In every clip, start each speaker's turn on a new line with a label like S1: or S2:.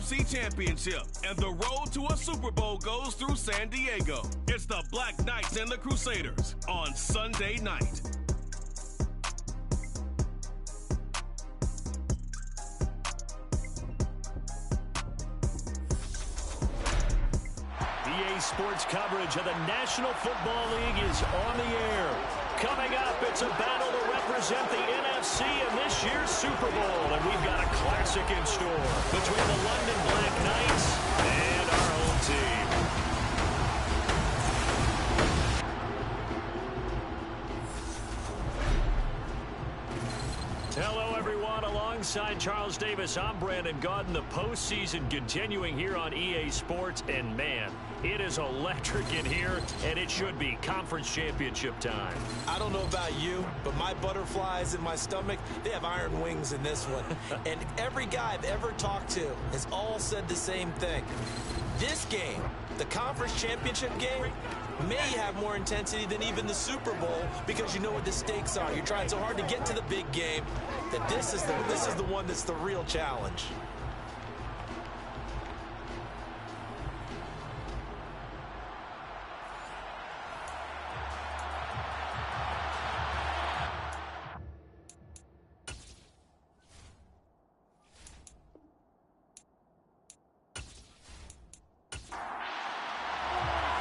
S1: NFC Championship, and the road to a Super Bowl goes through San Diego. It's the Black Knights and the Crusaders on Sunday night.
S2: EA Sports coverage of the National Football League is on the air. Coming up, it's a battle to represent the NFC in this year's Super Bowl. And we've got a classic in store between the London Black Knights and our home team. Hello, everyone. Alongside Charles Davis, I'm Brandon Gaudin. The postseason continuing here on EA Sports. And, man, it is electric in here, and it should be conference championship time.
S3: I don't know about you, but my butterflies in my stomach, they have iron wings in this one. And every guy I've ever talked to has all said the same thing. This game, the conference championship game, may have more intensity than even the Super Bowl because you know what the stakes are. You're trying so hard to get to the big game that this is the one that's the real challenge.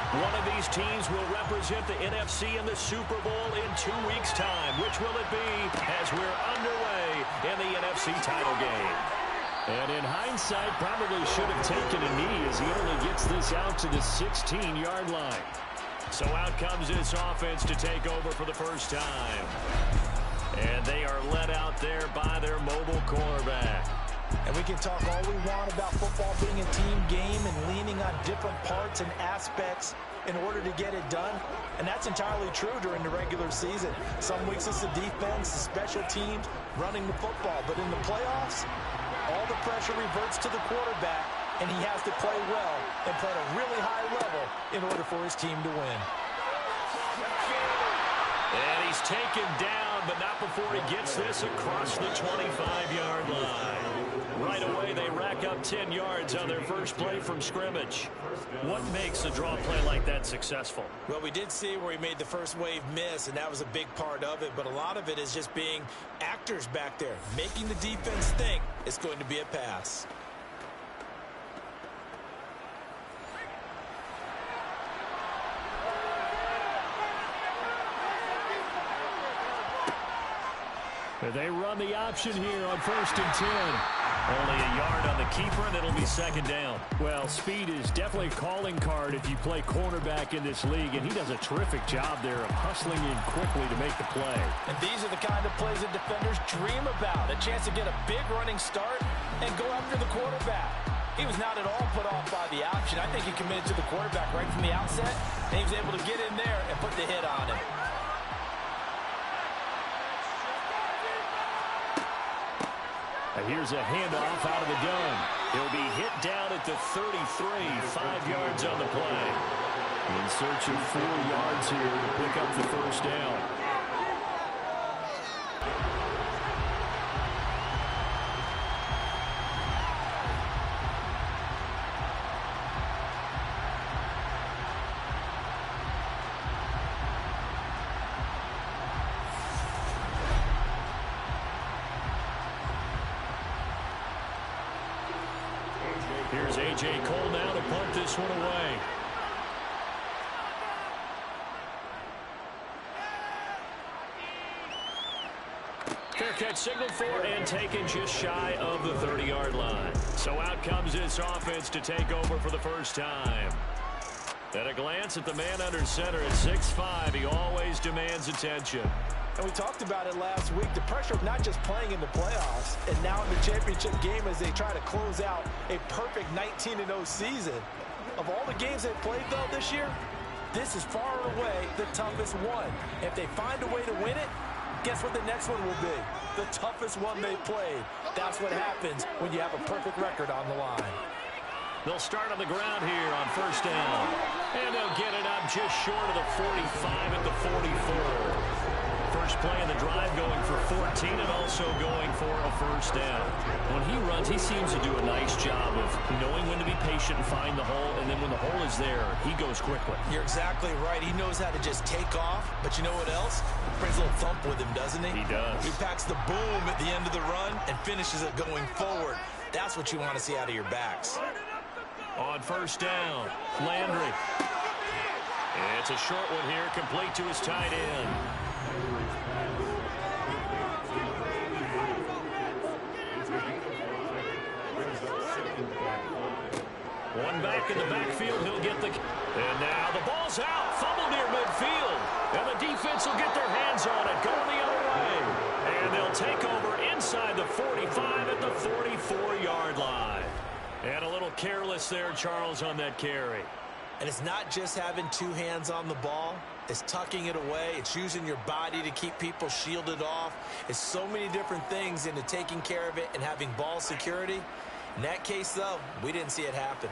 S2: One of these teams will represent the NFC in the Super Bowl in 2 weeks' time. Which will it be as we're underway in the NFC title game? And in hindsight, probably should have taken a knee as he only gets this out to the 16-yard line. So out comes this offense to take over for the first time. And they are led out there by their mobile quarterback.
S3: And we can talk all we want about football being a team game and leaning on different parts and aspects in order to get it done. And that's entirely true during the regular season. Some weeks it's the defense, the special teams, running the football. But in the playoffs, all the pressure reverts to the quarterback, and he has to play well and play at a really high level in order for his team to win.
S2: And he's taken down, but not before he gets this across the 25-yard line. Right away, they rack up 10 yards on their first play from scrimmage. What makes a draw play like that successful?
S3: Well, we did see where he made the first wave miss, and that was a big part of it. But a lot of it is just being actors back there, making the defense think it's going to be a pass.
S2: They run the option here on 1st and 10. Only a yard on the keeper, and it'll be second down. Well, speed is definitely a calling card if you play cornerback in this league, and he does a terrific job there of hustling in quickly to make the play.
S3: And these are the kind of plays that defenders dream about, a chance to get a big running start and go after the quarterback. He was not at all put off by the option. I think he committed to the quarterback right from the outset, and he was able to get in there and put the hit on him.
S2: Here's a handoff out of the gun. He'll be hit down at the 33, 5 yards on the play. In search of 4 yards here to pick up the first down. Here's A.J. Cole now to punt this one away. Fair catch signaled for and taken just shy of the 30-yard line. So out comes this offense to take over for the first time. At a glance at the man under center at 6'5", he always demands attention.
S3: And we talked about it last week, the pressure of not just playing in the playoffs and now in the championship game as they try to close out a perfect 19-0 season. Of all the games they've played, though, this year, this is far and away the toughest one. If they find a way to win it, guess what the next one will be? The toughest one they played. That's what happens when you have a perfect record on the line.
S2: They'll start on the ground here on first down. And they'll get it up just short of the 45 at the 44. first play of the drive, going for 14 and also going for a first down. When he runs, he seems to do a nice job of knowing when to be patient and find the hole, and then when the hole is there, he goes quickly.
S3: You're exactly right. He knows how to just take off, but you know what else? Brings a little thump with him, doesn't he?
S2: He does.
S3: He packs the boom at the end of the run and finishes it going forward. That's what you want to see out of your backs.
S2: On first down, Landry. It's a short one here, complete to his tight end. One back in the backfield, he'll get the... And now the ball's out, fumble near midfield. And the defense will get their hands on it, going the other way. And they'll take over inside the 45 at the 44-yard line. And a little careless there, Charles, on that carry.
S3: And it's not just having two hands on the ball. It's tucking it away. It's using your body to keep people shielded off. It's so many different things into taking care of it and having ball security. In that case, though, we didn't see it happen.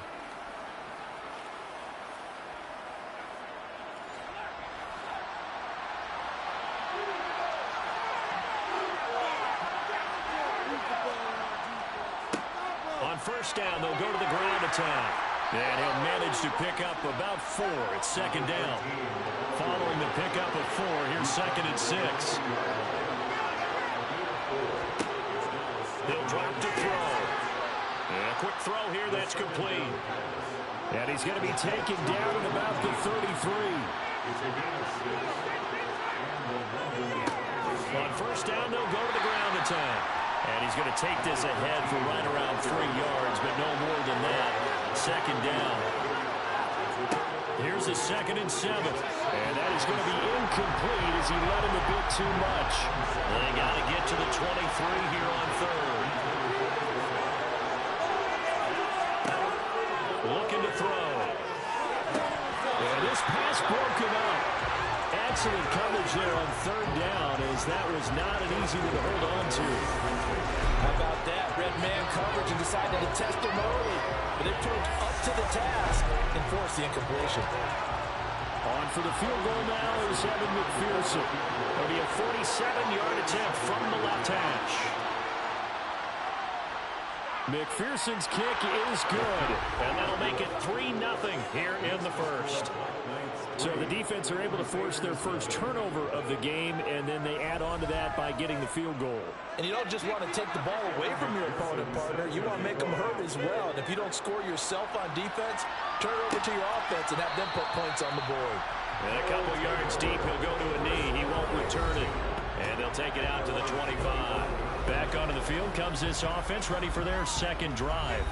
S2: On first down, they'll go to the ground attack. And he'll manage to pick up about 4. It's second down. Following the pickup of 4, here's second and 6. He'll drop to throw. And a quick throw here, that's complete. And he's going to be taken down at about the 33. On first down, they'll go to the ground attack. And he's going to take this ahead for right around 3 yards, but no more than that. Second down. Here's a second and 7. And that is going to be incomplete as he let him a bit too much. They got to get to the 23 here on third. Looking to throw. And this pass broken up. Excellent coverage there on third down, as that was not an easy one to hold on to.
S3: How about that? Red man coverage and decided to test him early. But they proved up to the task and forced the incompletion.
S2: On for the field goal now is Evan McPherson. It'll be a 47-yard attempt from the left hash. McPherson's kick is good, and that'll make it 3-0 here in the first. So the defense are able to force their first turnover of the game, and then they add on to that by getting the field goal.
S3: And you don't just want to take the ball away from your opponent, partner. You want to make them hurt as well. And if you don't score yourself on defense, turn it over to your offense and have them put points on the board.
S2: And a couple yards deep, he'll go to a knee. He won't return it. And they'll take it out to the 25. Back onto the field comes this offense, ready for their second drive.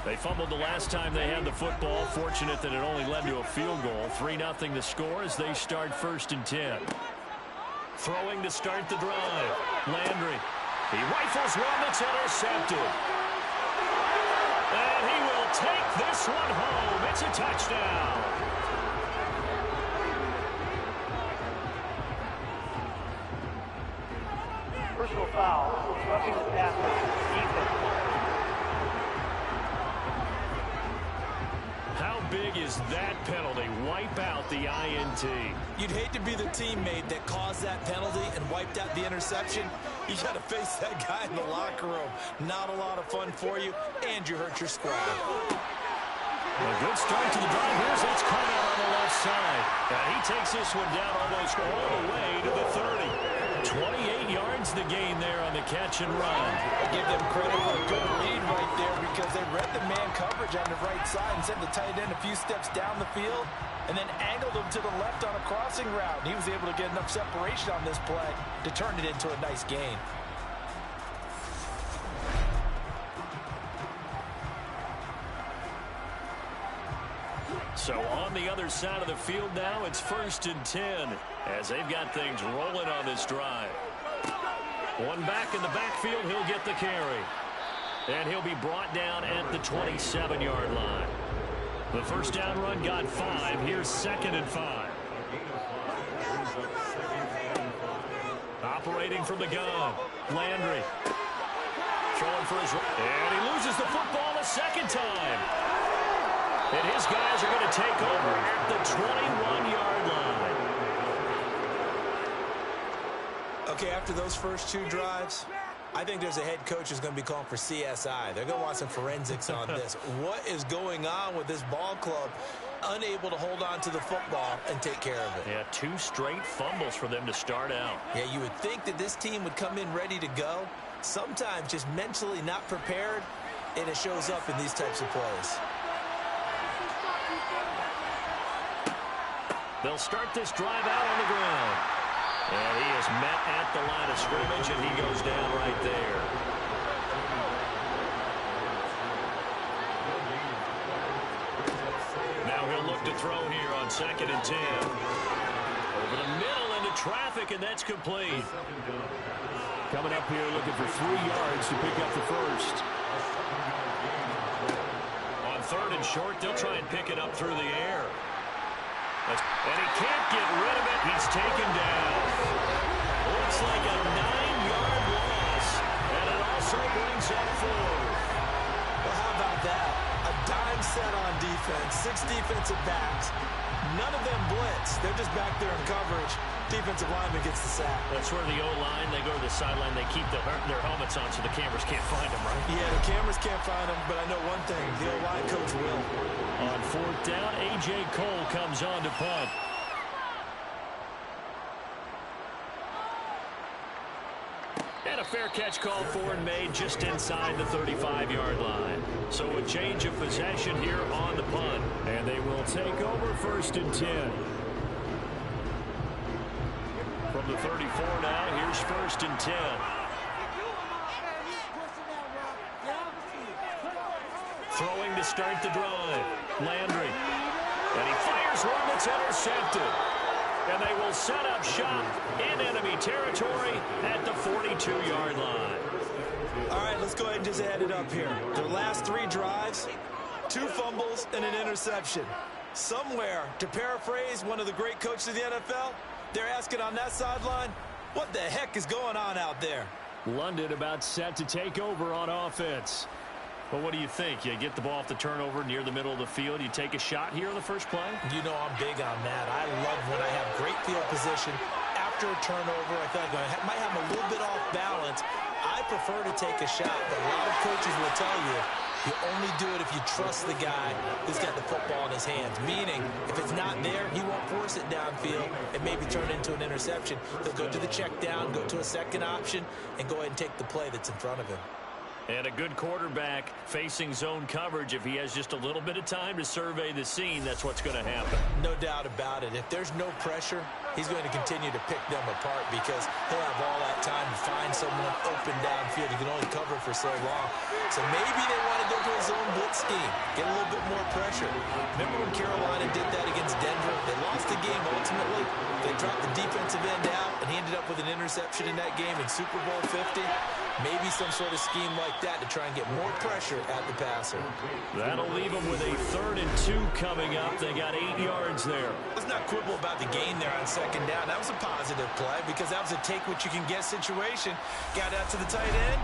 S2: They fumbled the last time they had the football. Fortunate that it only led to a field goal. 3-0 the score as they start first and 10. Throwing to start the drive. Landry. He rifles one that's intercepted. And he will take this one home. It's a touchdown.
S4: Personal foul. Roughing the passer. Defense.
S2: How big is that penalty? Wipe out the INT.
S3: You'd hate to be the teammate that caused that penalty and wiped out the interception. You got to face that guy in the locker room. Not a lot of fun for you, and you hurt your squad.
S2: A good start to the drive. Here's that's caught out on the left side. And he takes this one down almost all the way to the 30. 28 yards the gain there on the catch and run.
S3: I give them credit for a good read right there because they read the man coverage on the right side and sent the tight end a few steps down the field and then angled him to the left on a crossing route. And he was able to get enough separation on this play to turn it into a nice gain.
S2: So on the other side of the field now, it's first and 10 as they've got things rolling on this drive. One back in the backfield, he'll get the carry. And he'll be brought down at the 27-yard line. The first down run got 5. Here's second and 5. Operating from the gun, Landry. Throwing for his right. And he loses the football a second time. And his guys are going to take over at the 21-yard line.
S3: Okay, after those first 2 drives, I think there's a head coach who's going to be calling for CSI. They're going to want some forensics on this. What is going on with this ball club? Unable to hold on to the football and take care of it.
S2: Yeah, 2 straight fumbles for them to start out.
S3: Yeah, you would think that this team would come in ready to go. Sometimes just mentally not prepared, and it shows up in these types of plays.
S2: They'll start this drive out on the ground. And he is met at the line of scrimmage, and he goes down right there. Now he'll look to throw here on 2nd and 10. Over the middle into traffic, and that's complete.
S5: Coming up here looking for 3 yards to pick up the first.
S2: On 3rd and short, they'll try and pick it up through the air. And he can't get rid of it. He's taken down. Looks like a 9-yard loss. And it also brings up 4.
S3: Well, how about that? A dime set on defense. 6 defensive backs. None of them blitz. They're just back there in coverage. Defensive lineman gets the sack.
S2: That's where the O-line, they go to the sideline, they keep their helmets on so the cameras can't find them, right?
S3: Yeah, the cameras can't find them, but I know one thing. The O-line coach will.
S2: On 4th down, A.J. Cole comes on to punt. And a fair catch called for and made just inside the 35-yard line. So a change of possession here on the punt.
S5: And they will take over 1st and 10.
S2: From the 34 now, here's 1st and 10. Throwing to start the drive. Landry. And he fires one that's intercepted. And they will set up shop in enemy territory at the 42-yard line.
S3: All right, let's go ahead and just add it up here. Their last 3 drives, 2 fumbles and an interception. Somewhere, to paraphrase one of the great coaches of the NFL, they're asking on that sideline, what the heck is going on out there?
S5: London about set to take over on offense.
S2: Well, what do you think? You get the ball off the turnover near the middle of the field. You take a shot here on the first play?
S3: You know I'm big on that. I love when I have great field position. After a turnover, I feel like I might have a little bit off balance. I prefer to take a shot, but a lot of coaches will tell you, you only do it if you trust the guy who's got the football in his hands. Meaning, if it's not there, he won't force it downfield and maybe turn it into an interception. He'll go to the check down, go to a second option, and go ahead and take the play that's in front of him.
S2: And a good quarterback facing zone coverage. If he has just a little bit of time to survey the scene, that's what's going to happen.
S3: No doubt about it. If there's no pressure, he's going to continue to pick them apart because he'll have all that time to find someone open downfield. He can only cover for so long. So maybe they want to go to a zone blitz scheme, get a little bit more pressure. Remember when Carolina did that against Denver? They lost the game ultimately. They dropped the defensive end out, and he ended up with an interception in that game in Super Bowl 50. Maybe some sort of scheme like that to try and get more pressure at the passer.
S2: That'll leave them with a 3rd and 2 coming up. They got 8 yards there.
S3: Let's not quibble about the gain there on 2nd down. That was a positive play because that was a take-what-you-can-get situation. Got out to the tight end.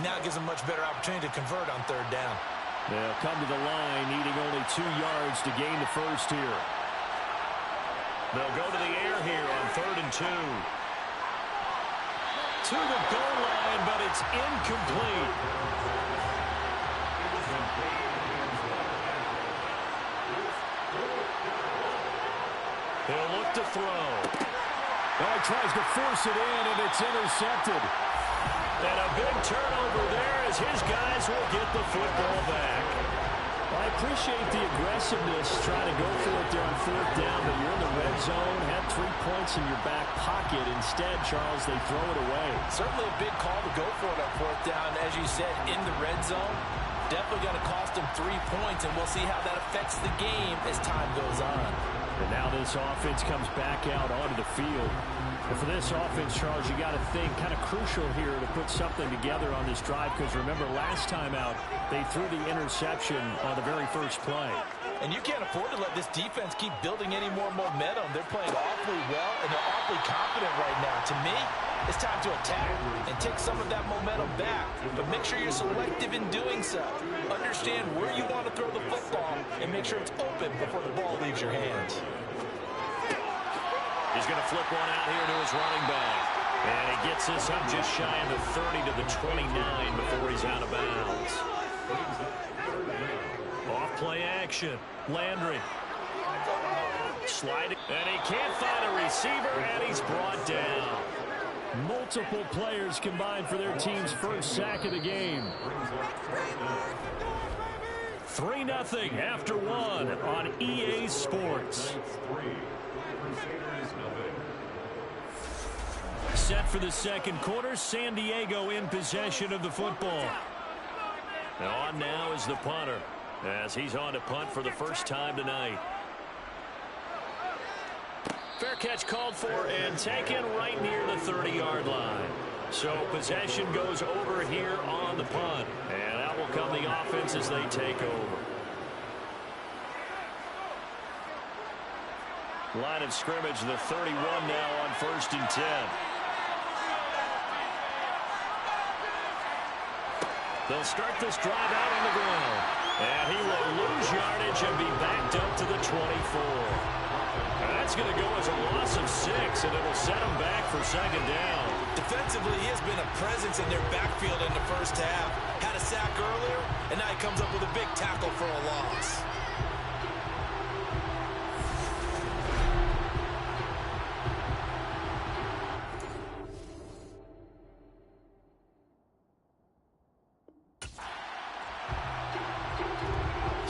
S3: Now it gives them much better opportunity to convert on 3rd down.
S5: They'll come to the line needing only 2 yards to gain the first here.
S2: They'll go to the air here on 3rd and 2. To the goal line, but it's incomplete. He'll look to throw.
S5: Oh, he tries to force it in, and it's intercepted.
S2: And a big turnover there as his guys will get the football back.
S5: Well, I appreciate the aggressiveness trying to go for it there on 4th down, but you're in the red zone, have 3 points in your back pocket. Instead, Charles, they throw it away.
S3: Certainly a big call to go for it on 4th down. As you said, in the red zone, definitely going to cost them 3 points, and we'll see how that affects the game as time goes on.
S5: And now this offense comes back out onto the field. And for this offense, Charles, you got to think kind of crucial here to put something together on this drive because remember last time out they threw the interception on the very first play.
S3: And you can't afford to let this defense keep building any more momentum. They're playing awfully well, and they're awfully confident right now. To me, it's time to attack and take some of that momentum back. But make sure you're selective in doing so. Understand where you want to throw the football and make sure it's open before the ball leaves your hands.
S2: He's going to flip one out here to his running back. And he gets this up just shy of the 30 to the 29 before he's out of bounds. Off play action. Landry. Sliding. And he can't find a receiver, and he's brought down.
S5: Multiple players combined for their team's first sack of the game. 3-0 after one on EA Sports. Set for the second quarter, San Diego in possession of the football.
S2: On now is the punter, as he's on to punt for the first time tonight. Fair catch called for and taken right near the 30-yard line. So possession goes over here on the punt. And out will come the offense as they take over. Line of scrimmage, the 31 now on 1st and 10. They'll start this drive out on the ground. And he will lose yardage and be backed up to the 24. That's going to go as a loss of 6, and it'll set him back for second down.
S3: Defensively, he has been a presence in their backfield in the first half. Had a sack earlier, and now he comes up with a big tackle for a loss.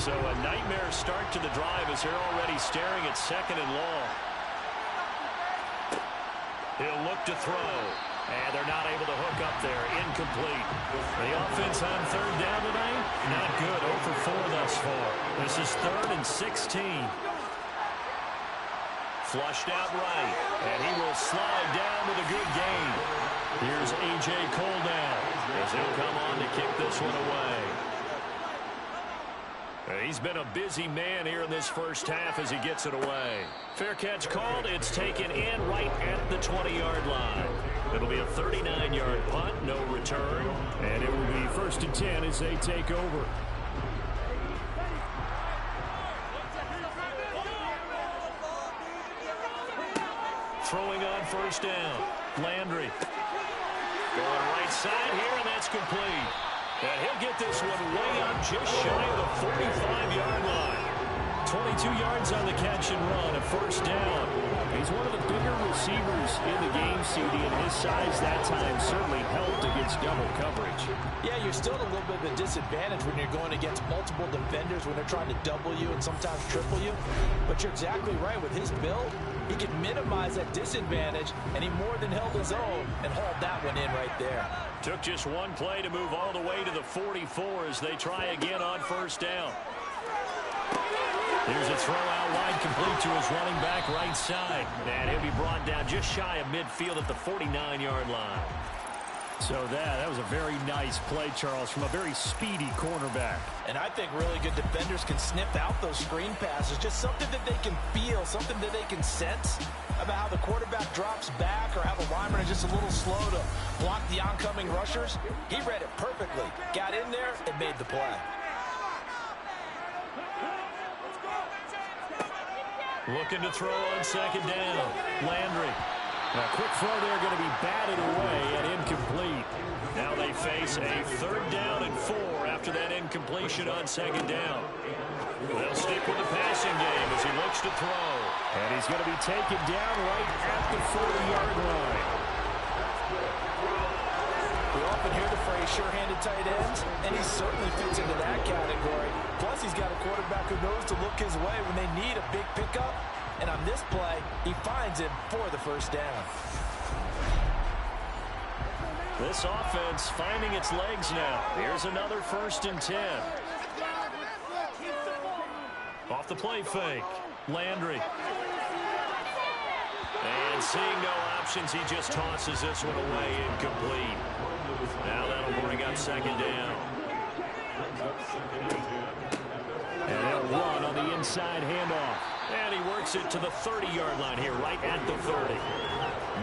S2: So a nightmare start to the drive as they're already staring at 2nd and long. He'll look to throw. And they're not able to hook up there. Incomplete. The offense on 3rd down tonight, not good. 0 for 4 thus far. This is 3rd and 16. Flushed out right. And he will slide down with a good gain. Here's A.J. Cole now, as he'll come on to kick this one away. He's been a busy man here in this first half as he gets it away. Fair catch called. It's taken in right at the 20-yard line. It'll be a 39-yard punt, no return.
S5: And it will be 1st and 10 as they take over.
S2: Throwing on 1st down. Landry. Going right side here, and that's complete. And he'll get this one way up just shy of the 45-yard line. 22 yards on the catch and run, a 1st down. He's one of the bigger receivers in the game, CD, and his size that time certainly helped against double coverage.
S3: Yeah, you're still at a little bit of a disadvantage when you're going against multiple defenders when they're trying to double you and sometimes triple you. But you're exactly right. With his build, he can minimize that disadvantage, and he more than held his own and hauled that one in right there.
S2: Took just one play to move all the way to the 44 as they try again on 1st down. Here's a throw out wide, complete to his running back right side. And he'll be brought down just shy of midfield at the 49-yard line.
S5: So that was a very nice play, Charles, from a very speedy cornerback.
S3: And I think really good defenders can sniff out those screen passes. Just something that they can feel, something that they can sense about how the quarterback drops back or how the lineman is just a little slow to block the oncoming rushers. He read it perfectly, got in there, and made the play.
S2: Looking to throw on 2nd down. Landry.
S5: A quick throw there going to be batted away and incomplete.
S2: Now they face a 3rd down and 4 after that incompletion on 2nd down. They'll stick with the passing game as he looks to throw.
S5: And he's going to be taken down right at the 40-yard line.
S3: We often hear the phrase sure-handed tight ends, and he certainly fits into that category. Plus, he's got a quarterback who knows to look his way when they need a big pickup. And on this play, he finds him for the 1st down.
S2: This offense finding its legs now. Here's another 1st and 10. Off the play fake. Landry. And seeing no options, he just tosses this one away, incomplete. Now that'll bring up 2nd down.
S5: And they'll run on the inside handoff.
S2: And he works it to the 30-yard line here, right at the 30.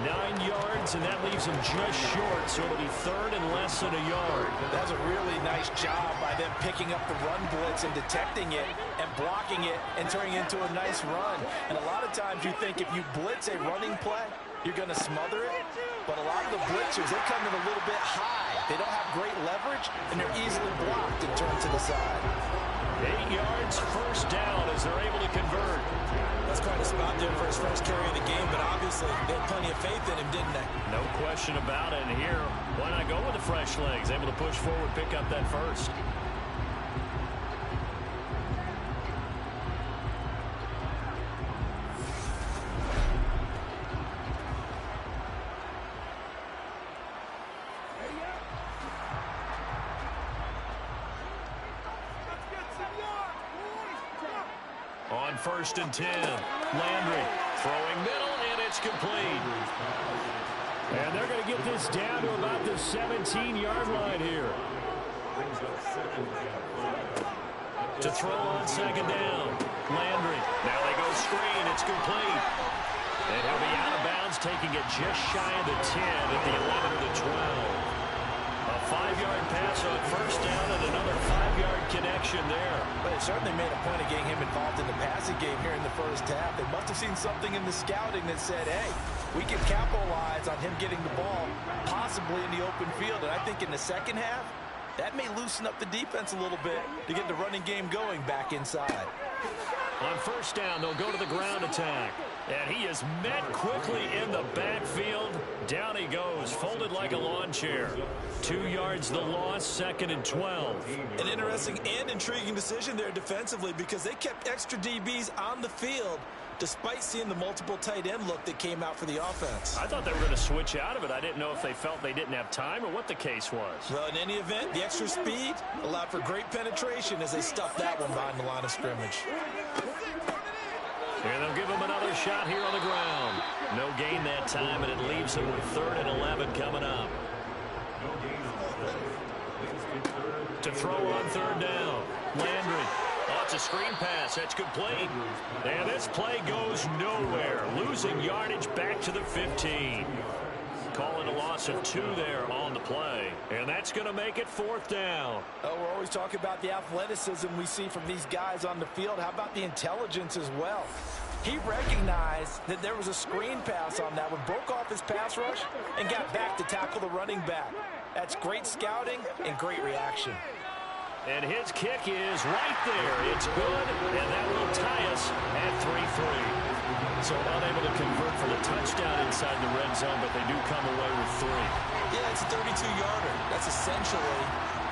S2: 9 yards, and that leaves him just short, so it'll be 3rd and less than a yard.
S3: That's a really nice job by them picking up the run blitz and detecting it and blocking it and turning it into a nice run. And a lot of times you think if you blitz a running play, you're going to smother it. But a lot of the blitzers, they come in a little bit high. They don't have great leverage, and they're easily blocked and turned to the side.
S2: 8 yards, first down as they're able to convert.
S3: That's quite a spot there for his first carry of the game, but obviously they had plenty of faith in him, didn't they?
S2: No question about it. And here, why not go with the fresh legs? Able to push forward, pick up that first. On 1st and 10, Landry throwing middle, and it's complete.
S5: And they're going to get this down to about the 17-yard line here.
S2: To throw on 2nd down, Landry. Now they go screen, it's complete. And he'll be out of bounds, taking it just shy of the 10 at the 11 or the 12. A 5-yard pass on 1st down and another 5-yard connection there.
S3: But it certainly made a point of getting him involved in the passing game here in the first half. They must have seen something in the scouting that said, hey, we can capitalize on him getting the ball possibly in the open field. And I think in the second half, that may loosen up the defense a little bit to get the running game going back inside.
S2: On 1st down, they'll go to the ground attack. And he is met quickly in the backfield. Down he goes, folded like a lawn chair. 2 yards the loss, 2nd and 12.
S3: An interesting and intriguing decision there defensively because they kept extra DBs on the field despite seeing the multiple tight end look that came out for the offense.
S2: I thought they were going to switch out of it. I didn't know if they felt they didn't have time or what the case was.
S3: Well, in any event, the extra speed allowed for great penetration as they stuffed that one behind the line of scrimmage.
S2: And they'll give him another shot here on the ground. No gain that time, and it leaves him with 3rd and 11 coming up. To throw on 3rd down, Landry. Oh, it's a screen pass. That's complete. And this play goes nowhere. Losing yardage back to the 15. Calling a loss of 2 there on the play. And that's going to make it 4th down.
S3: Oh, we're always talking about the athleticism we see from these guys on the field. How about the intelligence as well? He recognized that there was a screen pass on that one, broke off his pass rush, and got back to tackle the running back. That's great scouting and great reaction.
S2: And his kick is right there. It's good, and that will tie us at 3-3. So unable to convert for the touchdown inside the red zone, but they do come away with 3.
S3: Yeah, it's a 32-yarder. That's essentially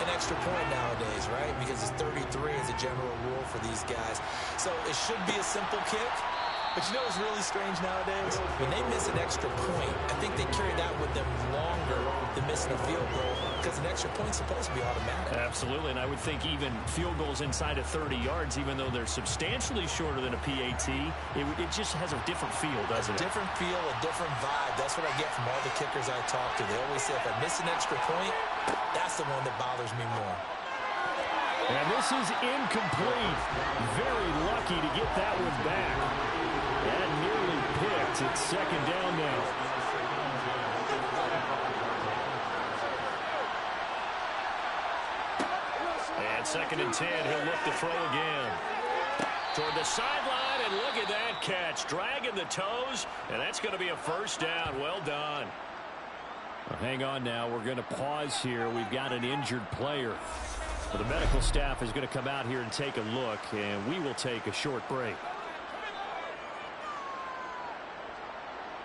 S3: an extra point nowadays, right? Because it's 33 as a general rule for these guys. So it should be a simple kick. But you know what's really strange nowadays? When they miss an extra point, I think they carry that with them longer than missing a field goal because an extra point's supposed to be automatic.
S2: Absolutely, and I would think even field goals inside of 30 yards, even though they're substantially shorter than a PAT, it just has a different feel, doesn't it?
S3: A different feel, a different vibe. That's what I get from all the kickers I talk to. They always say if I miss an extra point, that's the one that bothers me more.
S5: And this is incomplete. Very lucky to get that one back. And nearly picked. It's 2nd down now.
S2: And 2nd and 10, he'll look to throw again. Toward the sideline, and look at that catch. Dragging the toes, and that's going to be a 1st down. Well done.
S5: Well, hang on now. We're going to pause here. We've got an injured player. Well, the medical staff is going to come out here and take a look, and we will take a short break.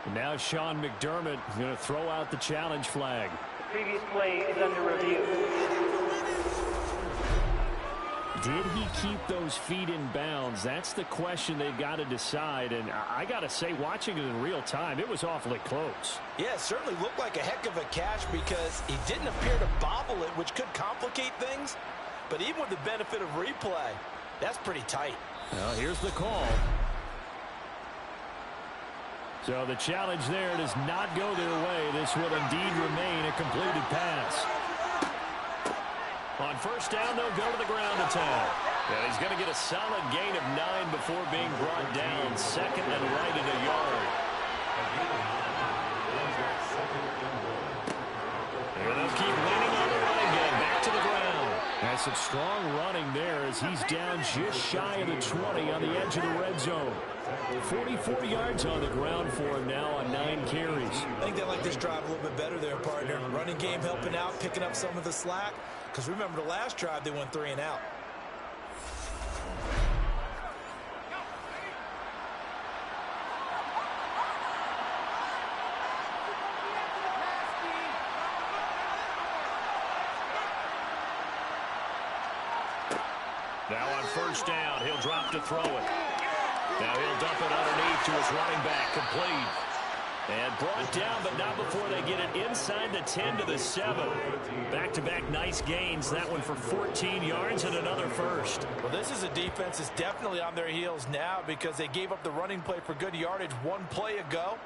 S5: And now Sean McDermott is going to throw out the challenge flag.
S4: The previous play is under review.
S5: Did he keep those feet in bounds? That's the question they've got to decide. And I got to say, watching it in real time, it was awfully close.
S3: Yeah, it certainly looked like a heck of a catch because he didn't appear to bobble it, which could complicate things. But even with the benefit of replay, that's pretty tight.
S5: Well, here's the call. So the challenge there does not go their way. This will indeed remain a completed pass.
S2: On 1st down, they'll go to the ground attack. And he's going to get a solid gain of 9 before being brought down. 2nd and right at a yard. And they'll keep leaning on the running game. Back to the ground.
S5: As some strong running there as he's down just shy of the 20 on the edge of the red zone. 44 yards on the ground for him now on 9 carries.
S3: I think they like this drive a little bit better there, partner. Running game helping out, picking up some of the slack. Because remember, the last drive, they went 3 and out.
S2: Now on first down, he'll drop to throw it. Now he'll dump it underneath to his running back, complete. And brought down, but not before they get it inside the 10 to the 7. Back-to-back nice gains. That one for 14 yards and another first.
S3: Well, this is a defense that's definitely on their heels now because they gave up the running play for good yardage 1 play ago.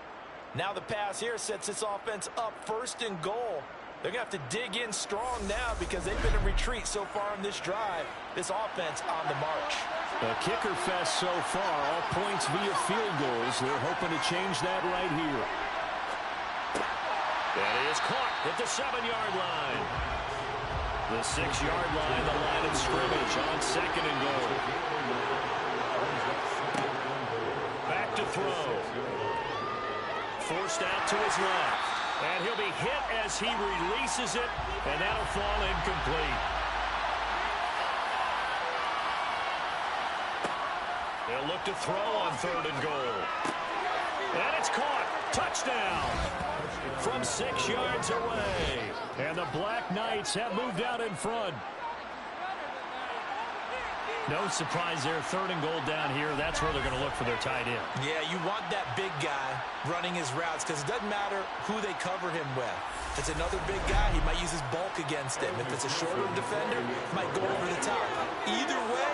S3: Now the pass here sets this offense up 1st and goal. They're going to have to dig in strong now because they've been in retreat so far on this drive. This offense on the march.
S5: A kicker fest so far, all points via field goals. They're hoping to change that right here.
S2: That is caught at the 7-yard line. The 6-yard line, the line of scrimmage on 2nd and goal. Back to throw. Forced out to his left. And he'll be hit as he releases it, and that'll fall incomplete. They'll look to throw on 3rd and goal. And it's caught. Touchdown. From 6 yards away.
S5: And the Black Knights have moved out in front. No surprise there, 3rd and goal down here. That's where they're going to look for their tight end.
S3: Yeah, you want that big guy running his routes because it doesn't matter who they cover him with. If it's another big guy, he might use his bulk against him. If it's a shorter defender, he might go over the top. Either way,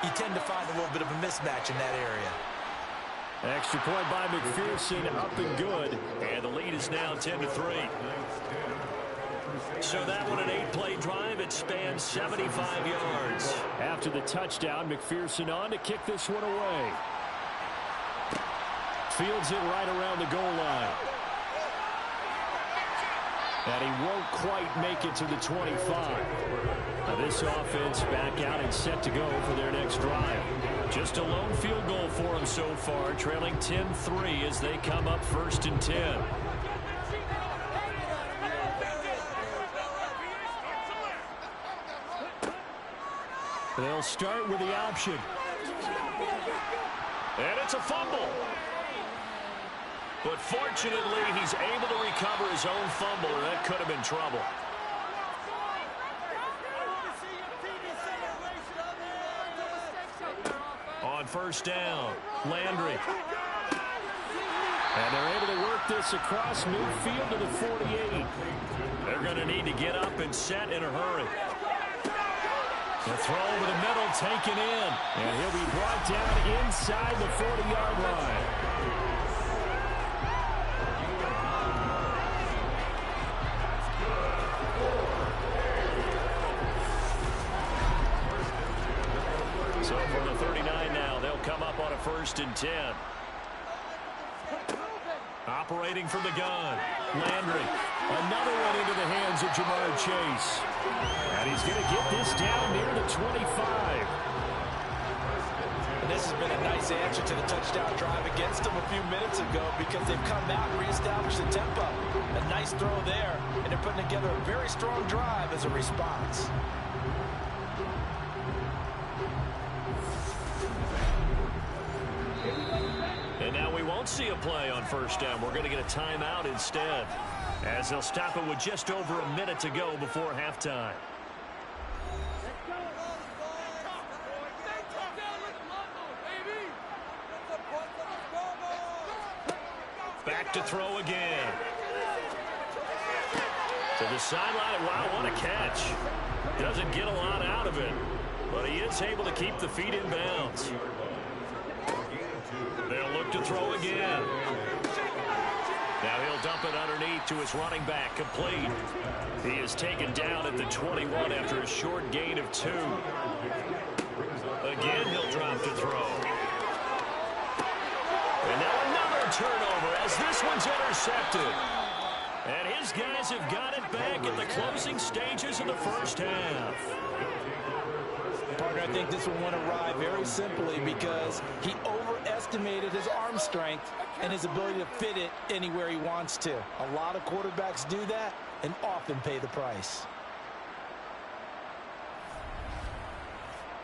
S3: you tend to find a little bit of a mismatch in that area.
S5: Extra point by McPherson, up and good.
S2: And the lead is now 10-3. So that one, an 8-play drive. It spans 75 yards.
S5: After the touchdown, McPherson on to kick this one away. Fields it right around the goal line. And he won't quite make it to the 25. Now this offense back out and set to go for their next drive. Just a lone field goal for them so far, trailing 10-3 as they come up 1st and 10. They'll start with the option.
S2: And it's a fumble. But fortunately, he's able to recover his own fumble, or that could have been trouble. On first down, Landry.
S5: And they're able to work this across midfield to the 48.
S2: They're going to need to get up and set in a hurry.
S5: The throw over the middle taken in. And he'll be brought down inside the 40-yard line.
S2: So from the 39 now, they'll come up on a 1st and 10. Operating from the gun, Landry.
S5: Another one into the hands of Jamar Chase. And he's going to get this down near the 25.
S3: And this has been a nice answer to the touchdown drive against them a few minutes ago because they've come out and reestablished the tempo. A nice throw there, and they're putting together a very strong drive as a response.
S2: And now we won't see a play on first down. We're going to get a timeout instead, as they'll stop it with just over a minute to go before halftime. Back to throw again. To the sideline. Wow, what a catch. Doesn't get a lot out of it, but he is able to keep the feet in bounds. They'll look to throw again. Now he'll dump it underneath to his running back, complete. He is taken down at the 21 after a short gain of 2. Again, he'll drop to throw. And now another turnover as this one's intercepted. And his guys have got it back at the closing stages of the first half.
S3: Partner, I think this will win a ride very simply because he overestimated his arm strength and his ability to fit it anywhere he wants to. A lot of quarterbacks do that and often pay the price.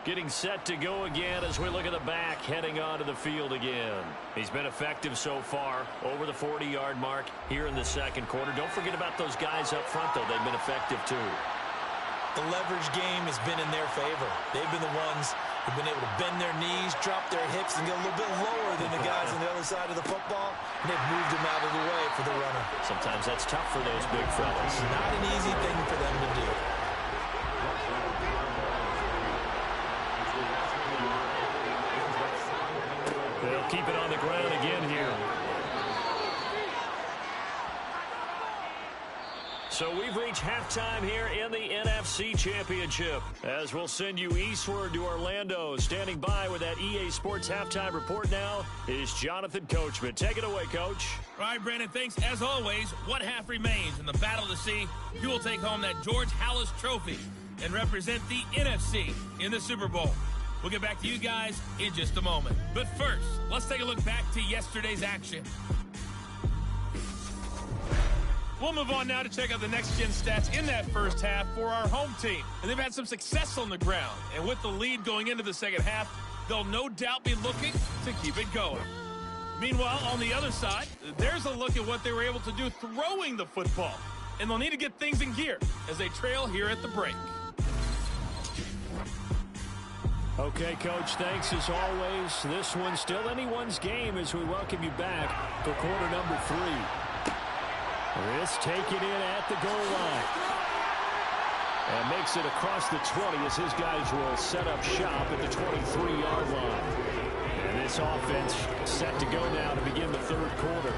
S2: Getting set to go again as we look at the back, heading onto the field again. He's been effective so far, over the 40-yard mark here in the second quarter. Don't forget about those guys up front, though. They've been effective, too.
S3: The leverage game has been in their favor. They've been the ones who've been able to bend their knees, drop their hips, and get a little bit lower than the guys on the other side of the football, and they've moved them out of the way for the runner.
S2: Sometimes that's tough for those big fellas.
S3: Not an easy thing for them to do.
S2: They'll keep it on the ground again here. So we've reached halftime here in the NFC Championship. As we'll send you eastward to Orlando. Standing by with that EA Sports halftime report now is Jonathan Coachman. Take it away, Coach.
S6: All right, Brandon, thanks. As always, one half remains in the battle to see who will take home that George Halas Trophy and represent the NFC in the Super Bowl. We'll get back to you guys in just a moment. But first, let's take a look back to yesterday's action. We'll move on now to check out the next-gen stats in that first half for our home team. And they've had some success on the ground. And with the lead going into the second half, they'll no doubt be looking to keep it going. Meanwhile, on the other side, there's a look at what they were able to do throwing the football. And they'll need to get things in gear as they trail here at the break.
S5: Okay, Coach, thanks as always. This one's still anyone's game as we welcome you back for quarter number 3. This taken in at the goal line. And makes it across the 20 as his guys will set up shop at the 23-yard line. And this offense set to go now to begin the third quarter.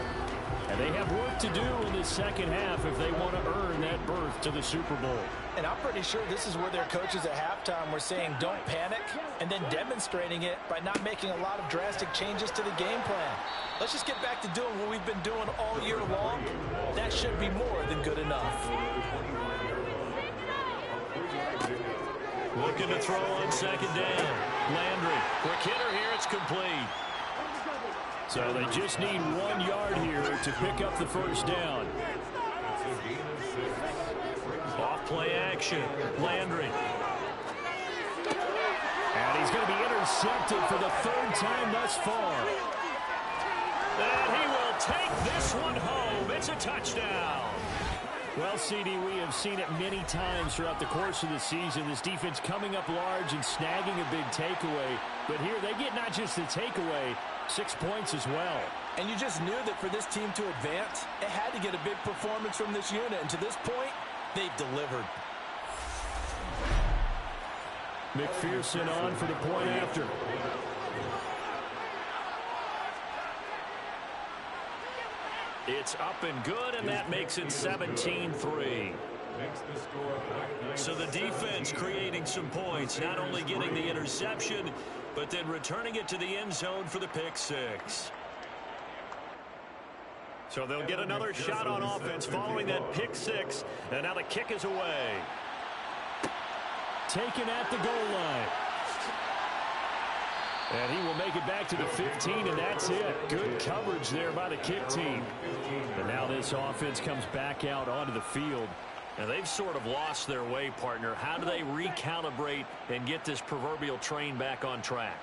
S5: And they have work to do in the second half if they want to earn that berth to the Super Bowl.
S3: And I'm pretty sure this is where their coaches at halftime were saying don't panic and then demonstrating it by not making a lot of drastic changes to the game plan. Let's just get back to doing what we've been doing all year long. That should be more than good enough.
S2: Looking to throw on second down. Landry. Quick hitter here. It's complete.
S5: So they just need 1 yard here to pick up the first down.
S2: Off play action. Landry.
S5: And he's going to be intercepted for the third time thus far.
S2: And he will take this one home. It's a touchdown.
S5: Well, CD, we have seen it many times throughout the course of the season. This defense coming up large and snagging a big takeaway. But here they get not just the takeaway, 6 points as well.
S3: And you just knew that for this team to advance, it had to get a big performance from this unit. And to this point, they've delivered.
S5: McPherson on for the point after.
S2: It's up and good, and that makes it 17-3. So the defense creating some points, not only getting the interception, but then returning it to the end zone for the pick six. So they'll get another shot on offense following that pick six, and now the kick is away.
S5: Taken at the goal line. And he will make it back to the 15, and that's it. Good coverage there by the kick team. And now this offense comes back out onto the field.
S2: And they've sort of lost their way, partner. How do they recalibrate and get this proverbial train back on track?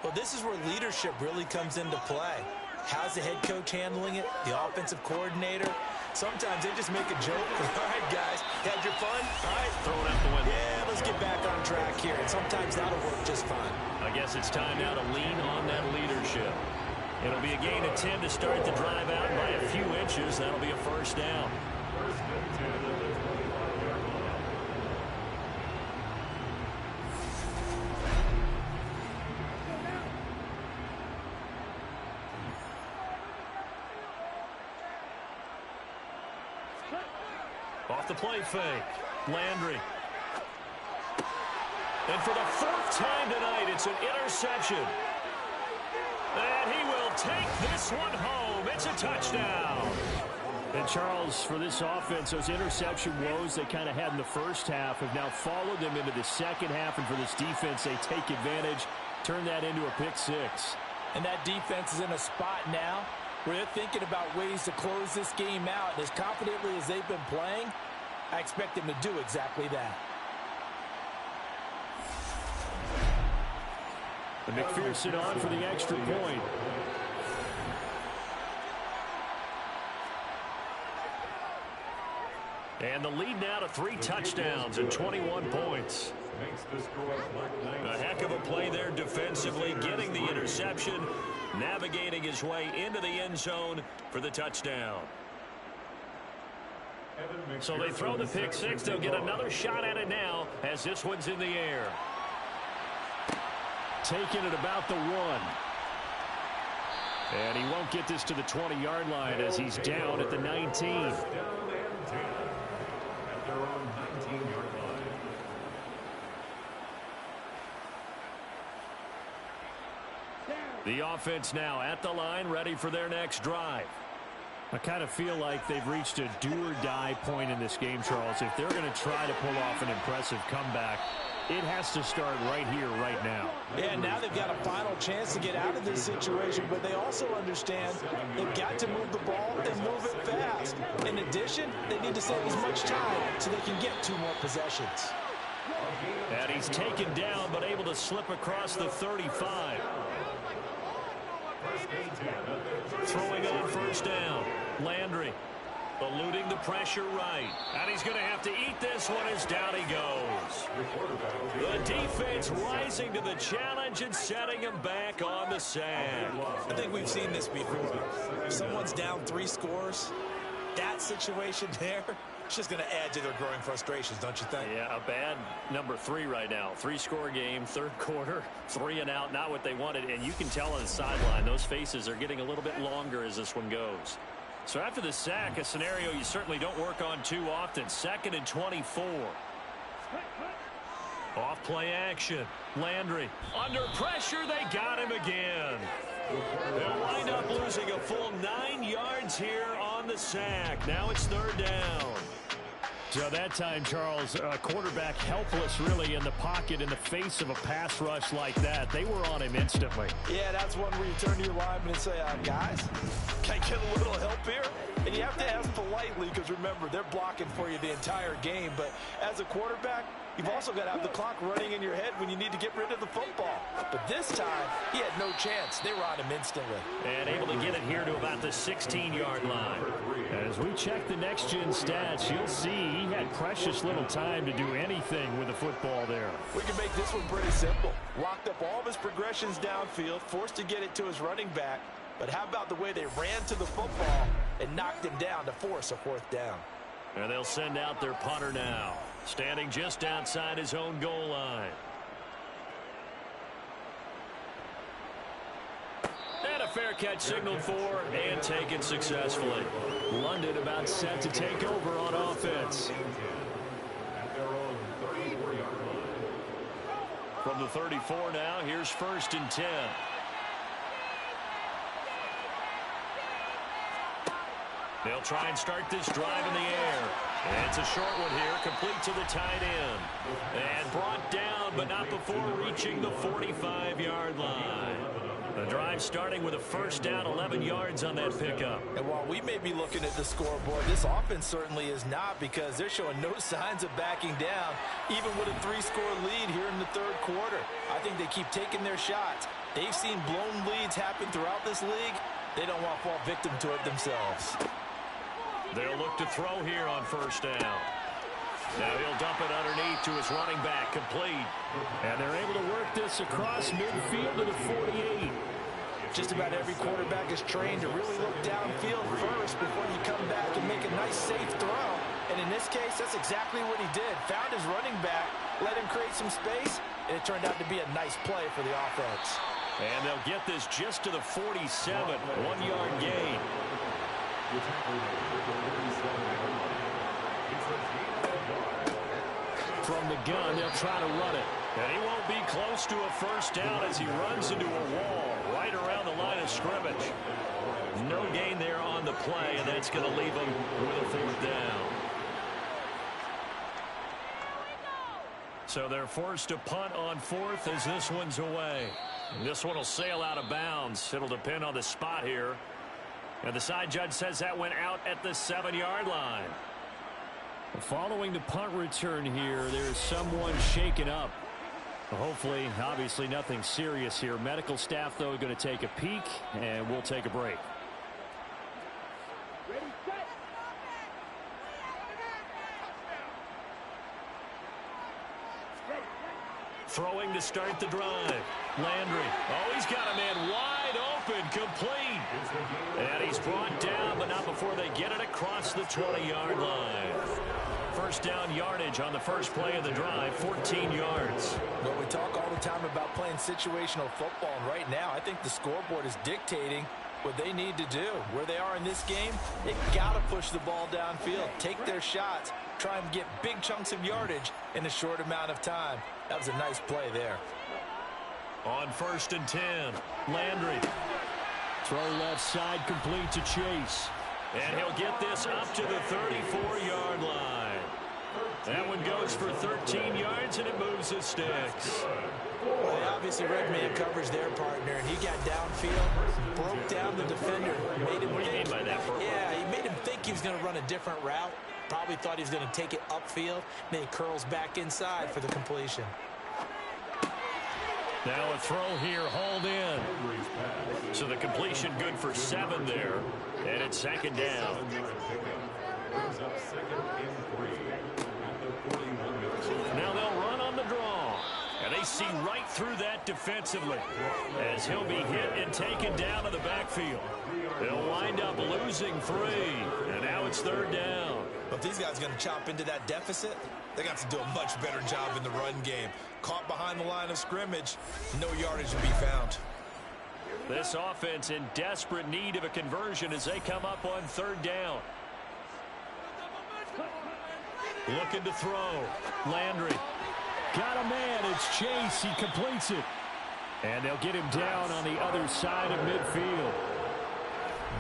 S3: Well, this is where leadership really comes into play. How's the head coach handling it? The offensive coordinator? Sometimes they just make a joke. All right, guys, had your fun? All right.
S2: Throw it out the window.
S3: Yeah, let's get back on track here. And sometimes that'll work just fine.
S2: I guess it's time now to lean on that leadership. It'll be a gain of 10 to start the drive out. By a few inches, that'll be a first down. Off the play fake. Landry. And for the fourth time tonight, it's an interception. And he will take this one home. It's a touchdown.
S5: And Charles, for this offense, those interception woes they kind of had in the first half have now followed them into the second half. And for this defense, they take advantage, turn that into a pick six.
S3: And that defense is in a spot now where they're thinking about ways to close this game out. And as confidently as they've been playing, I expect them to do exactly that.
S5: And McPherson on for the extra point. And the lead now to 3 touchdowns and 21 points. A heck of a play there defensively, getting the interception, navigating his way into the end zone for the touchdown. So they throw the pick six. They'll get another shot at it now as this one's in the air. Taking it about the 1. And he won't get this to the 20-yard line as he's down at the 19. The offense now at the line, ready for their next drive. I kind of feel like they've reached a do-or-die point in this game, Charles. If they're going to try to pull off an impressive comeback, it has to start right here, right now.
S3: Yeah, now they've got a final chance to get out of this situation, but they also understand they've got to move the ball and move it fast. In addition, they need to save as much time so they can get 2 more possessions.
S5: And he's taken down, but able to slip across the 35. Throwing on first down. Landry eluding the pressure right. And he's going to have to eat this one as down he goes. The defense rising to the challenge and setting him back on the sack.
S3: I think we've seen this before. If someone's down 3 scores, that situation there, it's just going to add to their growing frustrations, don't you think?
S5: Yeah, a bad number 3 right now. 3-score game, third quarter, 3 and out, not what they wanted. And you can tell on the sideline, those faces are getting a little bit longer as this one goes. So after the sack, a scenario you certainly don't work on too often. 2nd and 24. Off play action. Landry under pressure. They got him again. They'll wind up losing a full 9 yards here on the sack. Now it's 3rd down. So that time, Charles, quarterback helpless really in the pocket in the face of a pass rush like that. They were on him instantly.
S3: Yeah, that's one where you turn to your lineman and say, guys, can I get a little help here? And you have to ask politely because, remember, they're blocking for you the entire game. But as a quarterback, you've also got to have the clock running in your head when you need to get rid of the football. But this time, he had no chance. They were on him instantly.
S5: And able to get it here to about the 16-yard line. As we check the next-gen stats, you'll see he had precious little time to do anything with the football there.
S3: We can make this one pretty simple. Locked up all of his progressions downfield, forced to get it to his running back. But how about the way they ran to the football and knocked him down to force a 4th down?
S5: And they'll send out their punter now, standing just outside his own goal line. And a fair catch signaled for and taken successfully. London about set to take over on offense. From the 34 now, here's 1st and 10. They'll try and start this drive in the air. And it's a short one here, complete to the tight end. And brought down, but not before reaching the 45-yard line. The drive starting with a 1st down, 11 yards on that pickup.
S3: And while we may be looking at the scoreboard, this offense certainly is not, because they're showing no signs of backing down, even with a 3-score lead here in the 3rd quarter. I think they keep taking their shots. They've seen blown leads happen throughout this league. They don't want to fall victim to it themselves.
S5: They'll look to throw here on 1st down. Now he'll dump it underneath to his running back, complete. And they're able to work this across midfield to the 48.
S3: Just about every quarterback is trained to really look downfield first before you come back and make a nice, safe throw. And in this case, that's exactly what he did. Found his running back, let him create some space, and it turned out to be a nice play for the offense.
S5: And they'll get this just to the 47, 1-yard gain. From the gun, they'll try to run it. And he won't be close to a 1st down as he runs into a wall right around
S2: on the line of scrimmage. No gain there on the play, and that's going to leave them with a 4th down. So they're forced to punt on 4th as this one's away. And this one will sail out of bounds. It'll depend on the spot here. And the side judge says that went out at the 7-yard line.
S5: Following the punt return here, there's someone shaken up. Hopefully, obviously nothing serious here. Medical staff, though, going to take a peek, and we'll take a break.
S2: Throwing to start the drive. Landry. Oh, he's got a man wide open, complete. And he's brought down, but not before they get it across the 20-yard line. First down yardage on the first play of the drive, 14 yards.
S3: Well, we talk all the time about playing situational football, and right now I think the scoreboard is dictating what they need to do. Where they are in this game, they got to push the ball downfield, take their shots, try and get big chunks of yardage in a short amount of time. That was a nice play there.
S2: On 1st and 10, Landry.
S5: Throw left side, complete to Chase.
S2: And he'll get this up to the 34-yard line. That one goes for 13 yards, and it moves the sticks.
S3: Well, they obviously read man coverage their partner, and he got downfield, broke down the defender. Made him
S2: what do you mean by that?
S3: Yeah, he made him think he was going to run a different route. Probably thought he was going to take it upfield. Then he curls back inside for the completion.
S2: Now a throw here, hauled in. So the completion good for 7 there. And it's 2nd down. Now they'll run on the draw. And they see right through that defensively as he'll be hit and taken down to the backfield. They'll wind up losing 3. And now it's 3rd down.
S3: But if these guys are going to chop into that deficit, they got to do a much better job in the run game. Caught behind the line of scrimmage, no yardage to be found.
S2: This offense in desperate need of a conversion as they come up on 3rd down. Looking to throw. Landry.
S5: Got a man. It's Chase. He completes it. And they'll get him down on the other side of midfield.